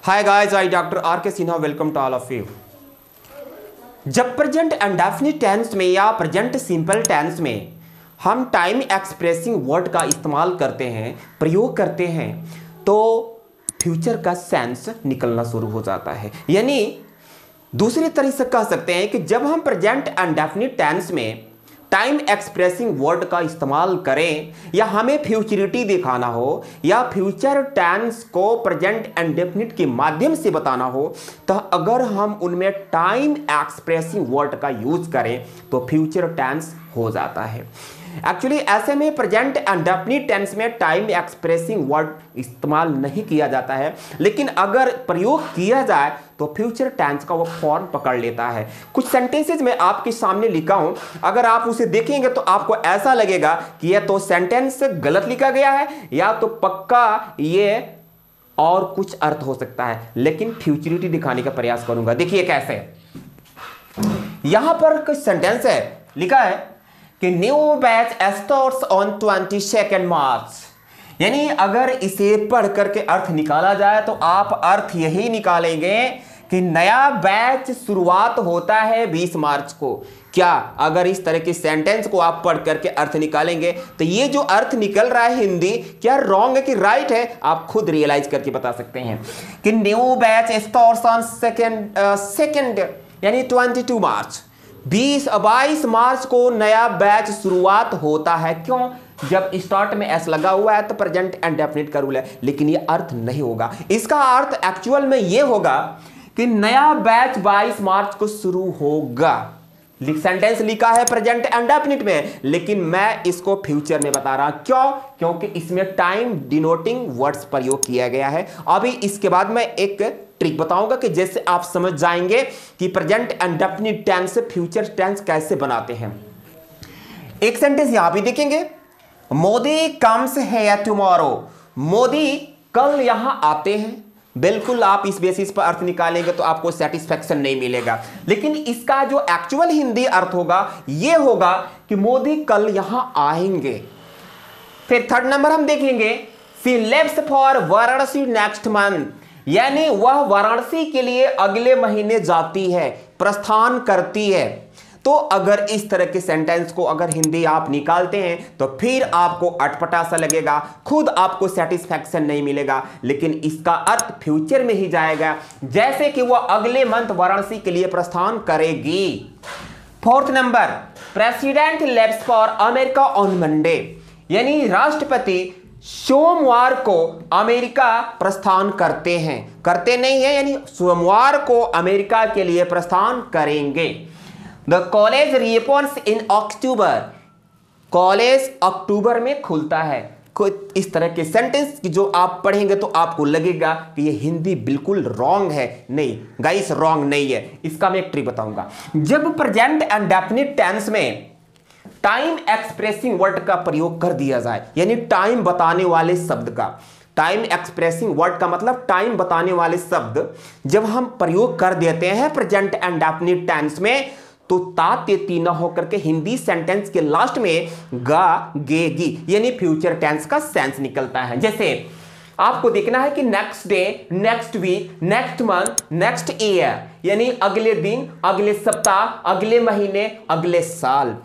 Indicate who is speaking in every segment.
Speaker 1: Hi guys, I doctor R K Sinha, welcome to all of you. जब present indefinite tense में या present simple tense में हम time expressing word का इस्तेमाल करते हैं, प्रयोग करते हैं, तो फ्यूचर का सेंस निकलना शुरू हो जाता है। यानी दूसरे तरीके से कह सकते हैं कि जब हम प्रेजेंट इंडेफिनिट टेंस में टाइम एक्सप्रेसिंग वर्ड का इस्तेमाल करें या हमें फ्यूचरिटी दिखाना हो या फ्यूचर टेंस को प्रेजेंट इंडेफिनिट के माध्यम से बताना हो, तो अगर हम उनमें टाइम एक्सप्रेसिंग वर्ड का यूज करें तो फ्यूचर टेंस हो जाता है। एक्चुअली ऐसे में प्रेजेंट इंडेफिनिट टेंस में टाइम एक्सप्रेसिंग वर्ड इस्तेमाल नहीं किया जाता है, लेकिन अगर प्रयोग किया जाए तो फ्यूचर टेंस का वो फॉर्म पकड़ लेता है। कुछ सेंटेंसेस मैं आपके सामने लिखा हूं, अगर आप उसे देखेंगे तो आपको ऐसा लगेगा कि यह तो सेंटेंस गलत लिखा गया है या तो पक्का ये और कुछ अर्थ हो सकता है, लेकिन फ्यूचरिटी दिखाने का प्रयास करूंगा। देखिए कैसे, यहां पर कुछ सेंटेंस है, लिखा है कि न्यू बैच स्टार्ट्स ऑन 22 मार्च। यानी अगर इसे पढ़ करके अर्थ निकाला जाए तो आप अर्थ यही निकालेंगे कि नया बैच शुरुआत होता है 20 मार्च को। क्या अगर इस तरह के सेंटेंस को आप पढ़ करके अर्थ निकालेंगे तो ये जो अर्थ निकल रहा है हिंदी, क्या रॉन्ग है कि राइट है, आप खुद रियलाइज करके बता सकते हैं कि new batch starts on second यानी 22 मार्च, 22 मार्च को नया बैच शुरुआत होता है। क्यों? जब स्टार्ट में एस लगा हुआ है तो प्रेजेंट इंडेफिनिट का रूल है, लेकिन ये अर्थ नहीं होगा। इसका अर्थ एक्चुअल में ये होगा कि नया बैच 22 मार्च को शुरू होगा। सेंटेंस लिखा है प्रेजेंट इंडेफिनिट में, लेकिन मैं इसको फ्यूचर में बता रहा हूं। क्यों? क्योंकि इसमें टाइम डिनोटिंग वर्ड्स प्रयोग किया गया है। अभी इसके बाद मैं एक ट्रिक बताऊंगा कि जैसे आप समझ जाएंगे कि प्रेजेंट इंडेफिनिट टेंस से फ्यूचर टेंस कैसे बनाते हैं। एक सेंटेंस यहां भी देखेंगे, Modi comes here tomorrow. Modi कल यहां आते हैं। बिल्कुल आप इस बेसिस पर अर्थ निकालेंगे तो आपको सेटिस्फैक्शन नहीं मिलेगा, लेकिन इसका जो एक्चुअल हिंदी अर्थ होगा यह होगा कि मोदी कल यहां आएंगे। फिर थर्ड नंबर हम देखेंगे, she leaves for Varanasi next month. यानी वह वाराणसी के लिए अगले महीने जाती है, प्रस्थान करती है। तो अगर इस तरह के सेंटेंस को अगर हिंदी आप निकालते हैं तो फिर आपको अटपटा सा लगेगा, खुद आपको सेटिस्फैक्शन नहीं मिलेगा, लेकिन इसका अर्थ फ्यूचर में ही जाएगा, जैसे कि वह अगले मंथ वाराणसी के लिए प्रस्थान करेगी। Fourth number, president leaves for America on Monday. यानी राष्ट्रपति सोमवार को अमेरिका प्रस्थान करते हैं, करते नहीं है, यानी सोमवार को अमेरिका के लिए प्रस्थान करेंगे। The college reopens in October. College अक्टूबर में खुलता है। इस तरह के सेंटेंस की जो आप पढ़ेंगे तो आपको लगेगा कि ये हिंदी बिल्कुल रॉन्ग है। नहीं गाइस, रॉन्ग नहीं है। इसका मैं एक ट्रिक बताऊंगा। जब प्रेजेंट इंडेफिनिट टेंस में टाइम एक्सप्रेसिंग वर्ड का प्रयोग कर दिया जाए, यानी टाइम बताने वाले शब्द का, टाइम एक्सप्रेसिंग वर्ड का मतलब टाइम बताने वाले शब्द जब हम प्रयोग कर देते हैं प्रेजेंट इंडेफिनिट टेंस में, तो ता ते ती न होकर के हिंदी सेंटेंस के लास्ट में गा गे गी यानी फ्यूचर टेंस का सेंस निकलता है। जैसे आपको देखना है कि next day, next week, next month, next year, यानी अगले दिन, अगले सप्ताह, अगले महीने, अगले साल।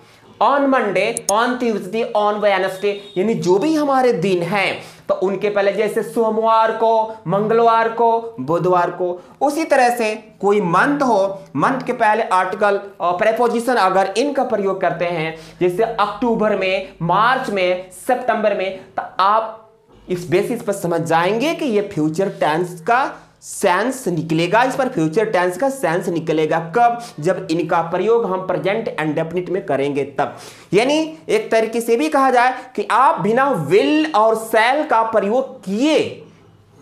Speaker 1: On Monday, on Tuesday, on Wednesday, यानी जो भी हमारे दिन हैं तो उनके पहले, जैसे सोमवार को, मंगलवार को, बुधवार को। उसी तरह से कोई मंथ हो, मंथ के पहले आर्टिकल और प्रेपोजिशन अगर इनका प्रयोग करते हैं, जैसे अक्टूबर में, मार्च में, सितंबर में, तो आप इस बेसिस पर समझ जाएंगे कि ये फ्यूचर टेंस का सेंस निकलेगा। इस पर फ्यूचर टेंस का सेंस निकलेगा कब? जब इनका प्रयोग हम प्रेजेंट इंडेफिनिट में करेंगे तब। यानी एक तरीके से भी कहा जाए कि आप बिना विल और शैल का प्रयोग किए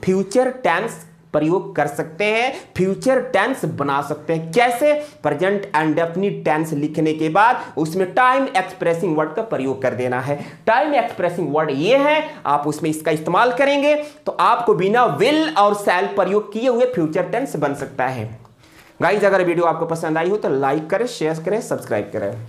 Speaker 1: फ्यूचर टेंस प्रयोग कर सकते हैं, फ्यूचर टेंस बना सकते हैं। कैसे? प्रेजेंट इंडेफिनिट टेंस लिखने के बाद उसमें टाइम एक्सप्रेसिंग वर्ड का प्रयोग कर देना है। टाइम एक्सप्रेसिंग वर्ड ये है, आप उसमें इसका इस्तेमाल करेंगे तो आपको बिना विल और शैल प्रयोग किए हुए फ्यूचर टेंस बन सकता है। गाइस, अगर वीडियो आपको पसंद आई हो तो लाइक करें, शेयर करें, सब्सक्राइब करें।